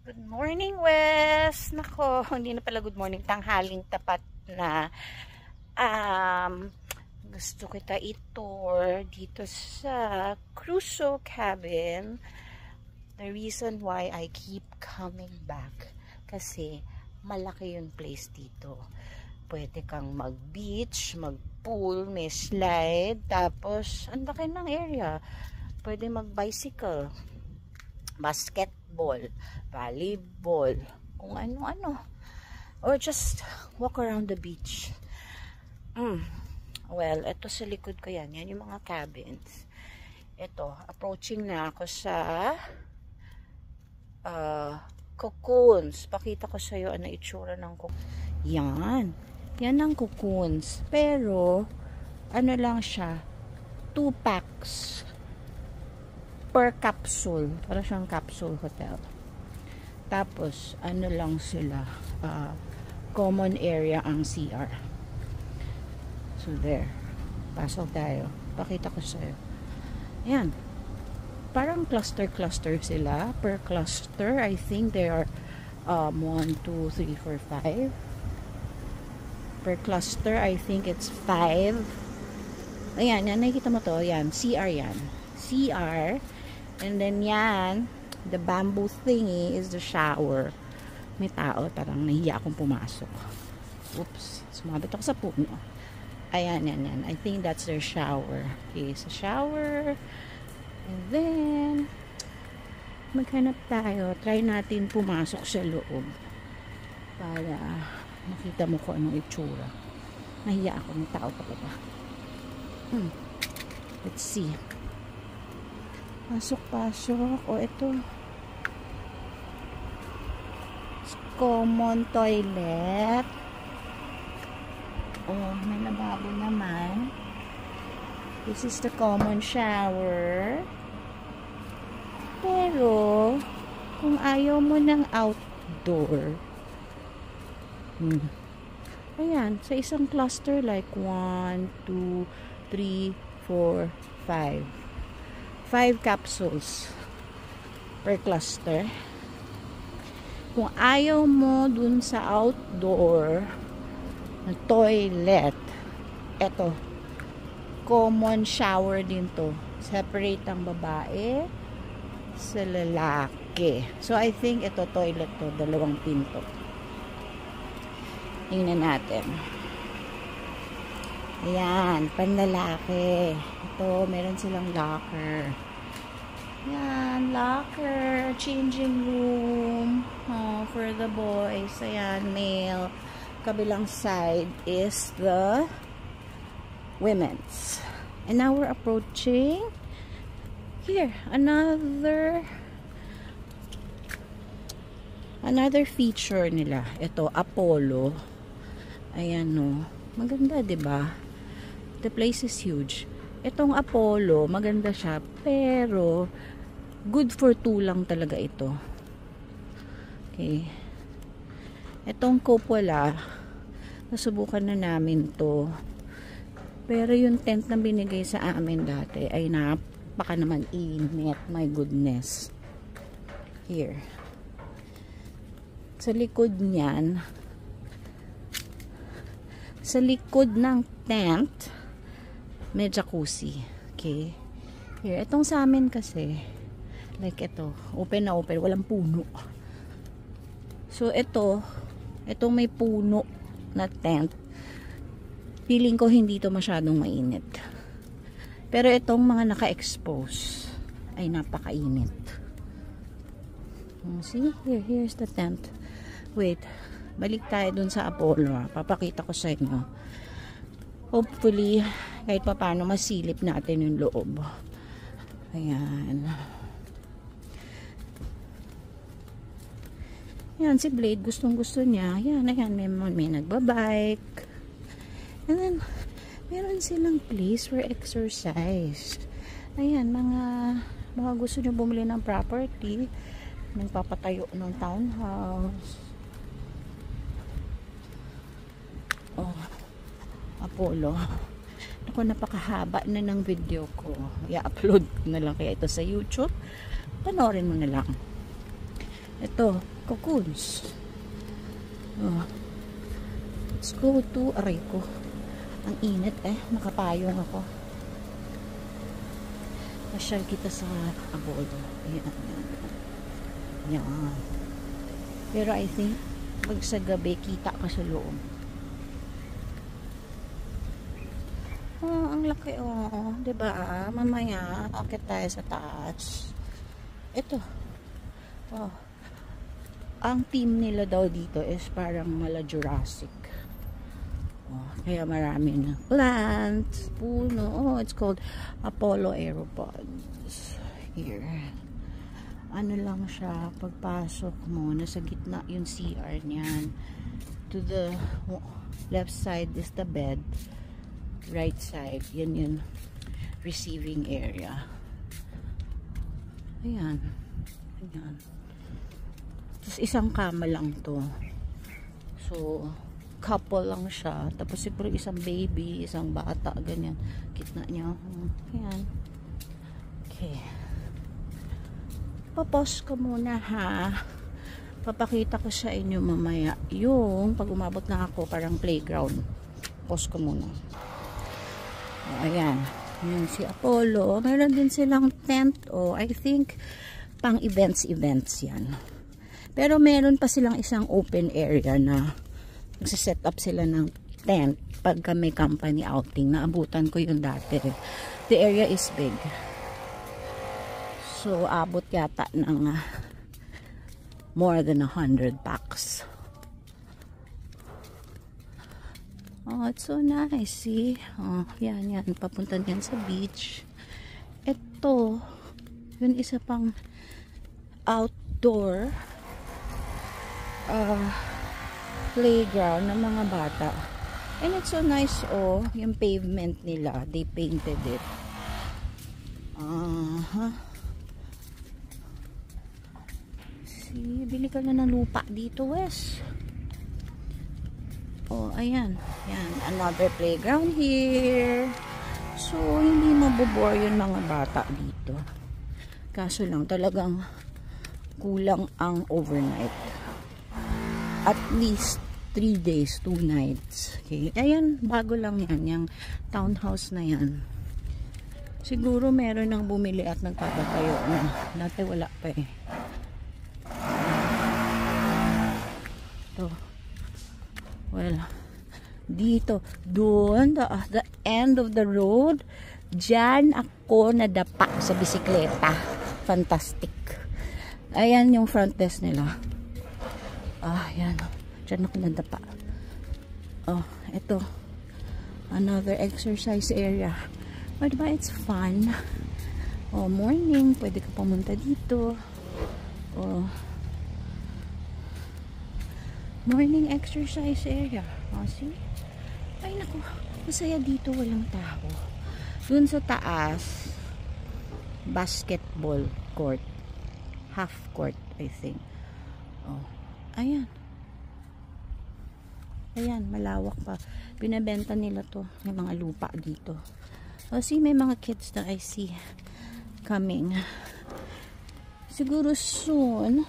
Good morning, Wes! Nako, hindi na pala good morning. Tanghaling tapat na. Gusto kita i-tour dito sa Crusoe Cabin. The reason why I keep coming back, kasi malaki yung place dito. Pwede kang mag-beach, mag-pool, may slide, tapos ang laki ng area. Pwede mag-bicycle, basketball, volleyball, kung ano-ano, or just walk around the beach. Well, ito sa likod ko yan yung mga cabins. Ito, approaching na ako sa cocoons. Pakita ko sa iyo ano itsura ng cocoons. Yan ang cocoons, pero ano lang siya, 2 packs per capsule. Para siyang capsule hotel. Tapos, ano lang sila, common area ang CR. So, there. Pasok tayo. Pakita ko sa'yo. Ayan. Parang cluster-cluster sila. Per cluster, I think there are 1, 2, 3, 4, 5. Per cluster, I think it's 5. Ayan, yan. Nakikita mo to. Ayan. CR yan. CR. And then yan, the bamboo thingy is the shower. May tao, parang nahiya akong pumasok. Oops, sumabit ako sa puno. Ayan, yan. I think that's their shower. Okay, sa shower. And then, maghanap tayo. Try natin pumasok sa loob. Para makita mo kung anong itsura. Nahiya ako, may tao talaga. Let's see. Pasok. O, ito. Common toilet. Oh, may lababo naman. This is the common shower. Pero, kung ayaw mo ng outdoor, ayan, sa isang cluster, like 1, 2, 3, 4, 5. 5 capsules per cluster. Kung ayaw mo dun sa outdoor na toilet, eto, common shower din to. Separate ang babae sa lalaki. So, I think ito toilet to, 2 pinto. Tingnan natin. Ayan, panlalaki. Ito, meron silang locker. Ayan, locker, changing room for the boys. Ayan, male. Kabilang side is the women's. And now we're approaching here, another feature nila. Ito, Apollo. Ayan, no. Maganda, 'di ba? The place is huge. Itong Apollo, maganda siya, pero good for 2 lang talaga ito. Okay. Itong cupola, nasubukan na namin to. Pero yung tent na binigay sa amin dati ay napaka naman init. My goodness. Here. Sa likod niyan, sa likod ng tent, may jacuzzi. Okay. Here, itong sa amin kasi, like ito, open na open, walang puno. So, itong may puno na tent, feeling ko hindi to masyadong mainit. Pero itong mga naka-expose, ay napakainit. See? Here's the tent. Wait, balik tayo dun sa Apollo. Papakita ko sa inyo. Hopefully, kahit pa paano masilip natin yung loob. Ayan. Ayan, si Blade, gustong-gusto niya. Ayan, may nagbabike. And then, meron silang place for exercise. Ayan, mga gusto nyo bumili ng property, nagpapatayo ng townhouse. Oh, Apollo. Ako, napakahaba na ng video ko. I-upload ko na lang kaya ito sa YouTube. Panoorin mo na lang. Ito, cocoons. Let's go to aray ko. Ang init nakapayong ako. Pasyal kita sa abodo. Yan. Pero I think pag sa gabi kita ka sa loob. Ang laki diba? Mamaya akit tayo sa taas. Ito. Ang team nila daw dito is parang mala Jurassic. Kaya marami na plants, puno. It's called Apollo Aeropods. Here. Ano lang siya, pagpasok mo, nasa gitna yung CR niyan. To the left side is the bed. Right side, yan yung receiving area. Ayan. Ayan. Tapos isang kama lang to. So, couple lang siya. Tapos siguro isang baby, isang bata, ganyan. Gitna niya. Ayan. Okay. Papos ko muna ha. Papakita ko sa inyo mamaya yung pag umabot na ako parang playground. Pause ko muna. Ayan. Yung si Apollo. Meron din silang tent. I think pang events yan. Pero meron pa silang isang open area na nagsiset up sila ng tent pagka may company outing. Naabutan ko yung dati. The area is big. So, abot yata ng more than 100 packs. It's so nice. See? Yan. Papunta yan sa beach. Ito, yun isa pang outdoor playground ng mga bata. And it's so nice, yung pavement nila. They painted it. See, bili ka na ng lupa dito, Wes. Ayan. Yan, another playground here. So, hindi mabobore yung mga bata dito. Kaso lang, talagang kulang ang overnight. At least 3 days, 2 nights. Okay. Ayan, bago lang yan. Yung townhouse na yan. Siguro meron nang bumili at nagpapatayo na. Dati wala pa Ito. Well, dito. Doon, the end of the road. Diyan ako nadapa sa bisikleta. Fantastic. Ayan yung front desk nila. Yan. Diyan ako nadapa. Ito. Another exercise area. Diba, it's fun. Morning. Pwede ka pumunta dito. Morning exercise area. See? Ay, naku. Masaya dito. Walang tao. Dun sa taas, basketball court. Half court, I think. Ayan. Ayan, malawak pa. Binebenta nila to. May mga lupa dito. See, may mga kids na I see coming. Siguro soon,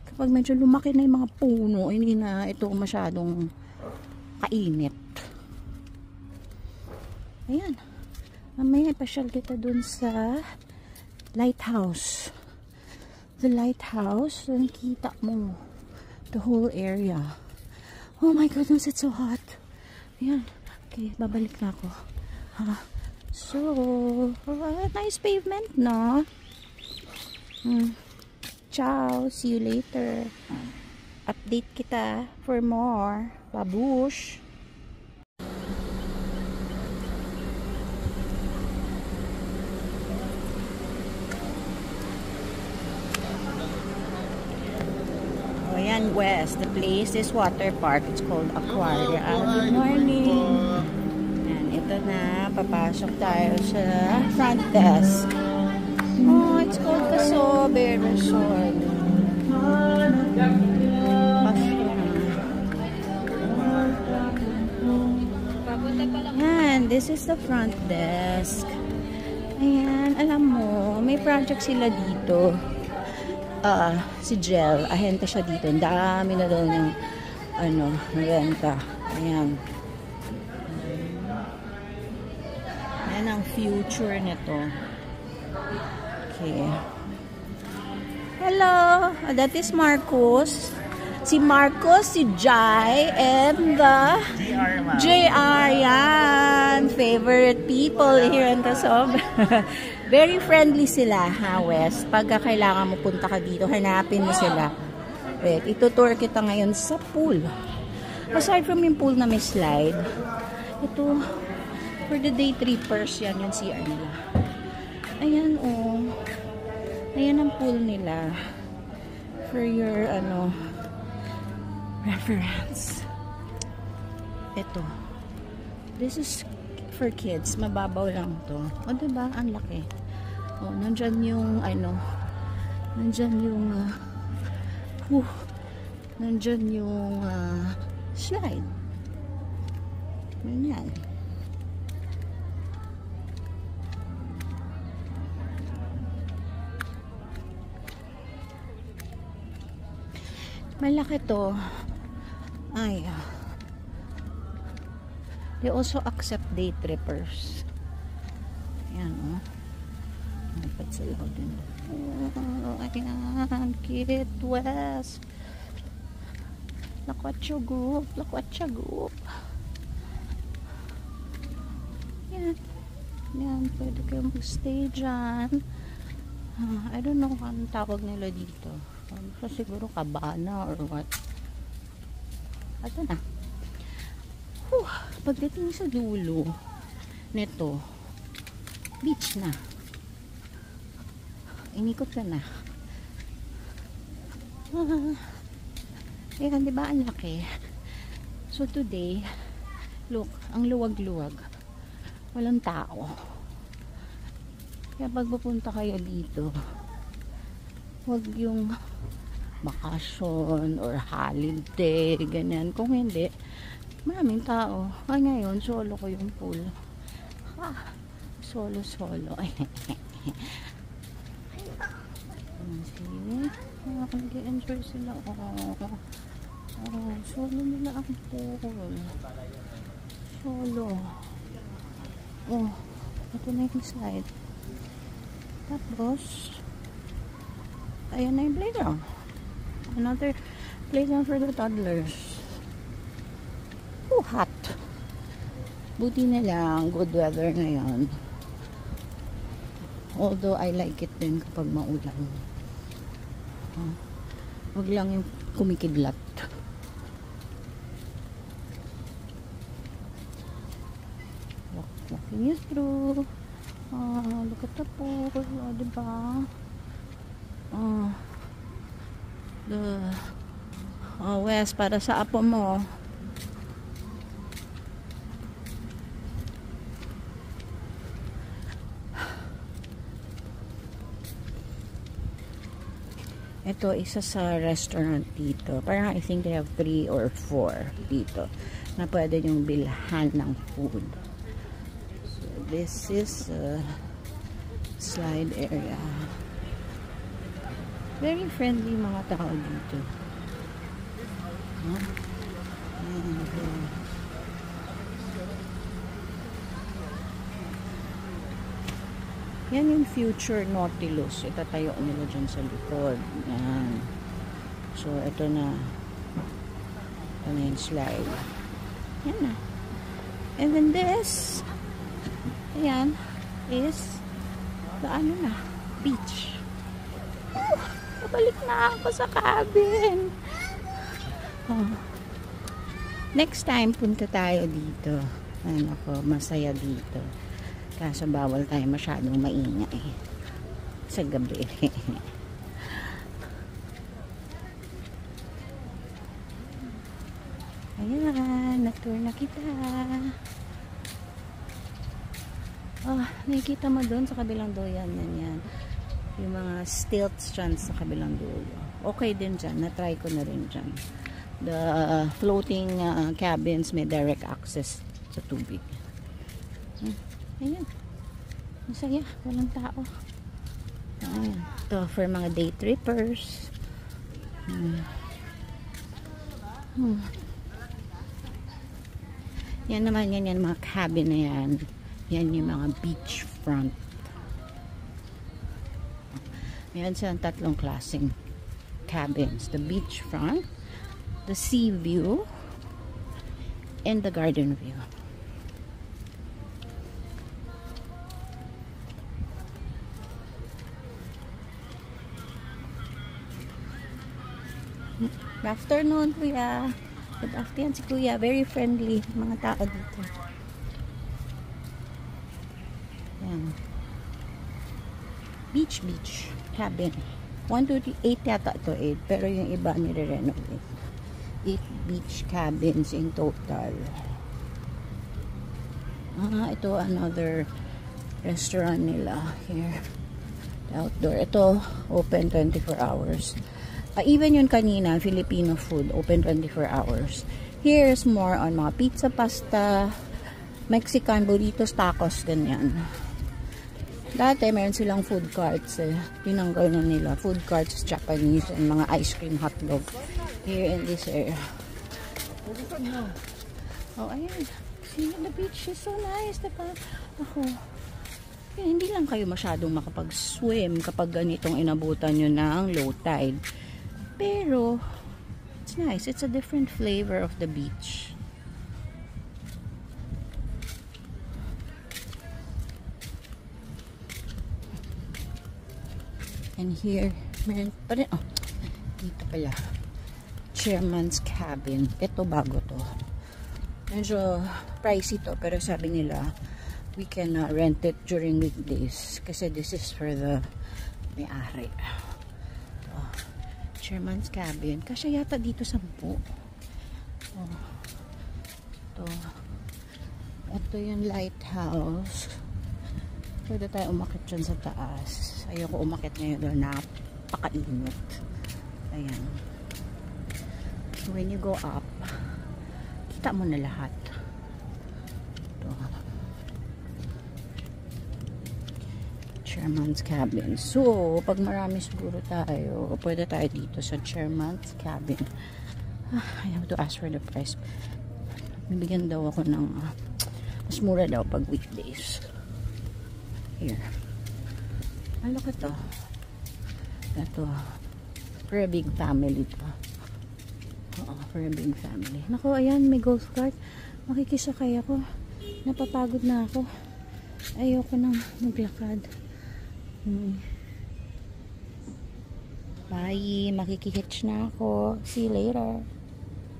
kapag medyo lumaki na yung mga puno, hindi na ito masyadong kainit. Ayan. Mamaya ipasyal kita dun sa lighthouse. The lighthouse, dun kita mo the whole area. Oh my goodness, it's so hot. Ayan. Okay, babalik na ako. So, nice pavement, no? Ciao, see you later. Update kita for more. Babush! Ayan, West. The place is water park. It's called Aquaria. Good morning. Ayan, ito na. Papasok tayo sa front desk. It's called Casobe Resort. Ayan, this is the front desk. Ayan, alam mo, may project sila dito. si Jel, ahente siya dito. Ang dami na daw ng renta. Ayan. Ayan ang future nito. Okay. Hello! That is Marcos. Si Marcos, si Jai, and the JR. Yan. Favorite people here in Tasob. Very friendly sila, ha, West. Pagka kailangan mo punta ka dito, hanapin mo sila. Wait, itutour kita ngayon sa pool. Aside from yung pool na may slide, ito, for the day trippers, yan yung CR nila. Ayan, oh. Ayan ang pool nila. For your, reference. Ito. This is for kids. Mababaw lang to. O, diba? Ang laki. O, nandyan yung, nandyan yung, nandyan yung, slide. Ganyan. Malaki to. Ay. They also accept day trippers. Ayan, oh. Dapat sila din. Oh, ayan. Kid West. Lakwatsyagop. Lakwatsyagop. Yan. Yan. Pwede kayo mag-stay dyan. I don't know kung anong tawag nila dito. So, siguro cabana or what. Ito na. Pagdating sa dulo nito, beach na. Inikot ka na. Ayan, diba ang laki? So today, look, ang luwag-luwag. Walang tao. Kaya pag pupunta kayo dito, wag yung bakasyon or holiday, ganyan. Kung hindi, maraming tao. Ay, ngayon, solo ko yung pool. Solo. See? Nag-enjoy sila. Solo nila ang pool. Solo. Oh, ito na yung side. Tapos, ayan na yung playground. Another playground for the toddlers. Hot. Buti na lang, good weather ngayon. Although, I like it din kapag maulan. Huwag lang yung kumikidlat. Walking you through. Look at the pool. Diba? West, para sa apo mo. Ito, isa sa restaurant dito. Parang I think they have 3 or 4 dito na pwede yung bilhan ng food. So, this is slide area. Very friendly mga tao dito. Yan yung future Nautilus. Itatayo nila dyan sa likod. Yan. So, ito na. Ito na yung slide. Yan na. And then this, ayan, is the beach. Pabalik na ako sa cabin. Next time, punta tayo dito. Ano ko, masaya dito. Kaso bawal tayo masyadong maingay sa gabi. Ayan, na-tour na kita. Nakikita mo doon sa kabilang dulo. Yan. Yung mga stilts dyan sa kabilang dulo. Okay din dyan. Na-try ko na rin dyan. The floating cabins may direct access sa tubig. Ayan. Masaya. Walang tao. Ayan. Ito for mga day trippers. Yan naman, yan mga cabin na yan. Yan yung mga beach front. Ayan silang tatlong klaseng cabins. The beach front, the sea view, and the garden view. Good afternoon, Kuya. Good afternoon si Kuya. Very friendly mga tao dito. Yan. Beach cabin. 1, 2, 3, 8 yata ito 8. Pero yung iba nire-renovate. 8 beach cabins in total. Ito another restaurant nila here. Outdoor. Ito open 24 hours. Even yun kanina, Filipino food, open 24 hours. Here's more on mga pizza, pasta, Mexican, burritos, tacos, ganyan. Dati, meron silang food carts eh. Tinanggal na nila. Food carts, Japanese, and mga ice cream, hotdog. Here in this area. Oh, ayan. See, the beach is so nice, diba? Ako. Hindi lang kayo masyadong makapag-swim kapag ganitong inabutan nyo ng low tide. Pero, it's nice. It's a different flavor of the beach. And here, meron pa rin, oh, dito pala. Chairman's Cabin. Ito, bago to. Medyo pricey to, pero sabi nila, we can rent it during weekdays. Kasi this is for the may-ari. Chairman's Cabin. Kasi yata dito 10. Oh. Ito yung lighthouse. Pwede tayo umakit dyan sa taas. Ayoko umakit ngayon doon. Napakainit. Ayan. So when you go up, kita mo na lahat. Ito. Chairman's Cabin. So, pag marami siguro tayo, pwede tayo dito sa Chairman's Cabin. I have to ask for the price. Bibigyan daw ako ng mas mura daw pag weekdays. Here. Look at to. Ito. For a big family to. Oo, for a big family. Naku, ayan, may golf cart. Makikisakay ako. Napapagod na ako. Ayoko nang maglakad. Bye. Makikihitch na ako. See you later.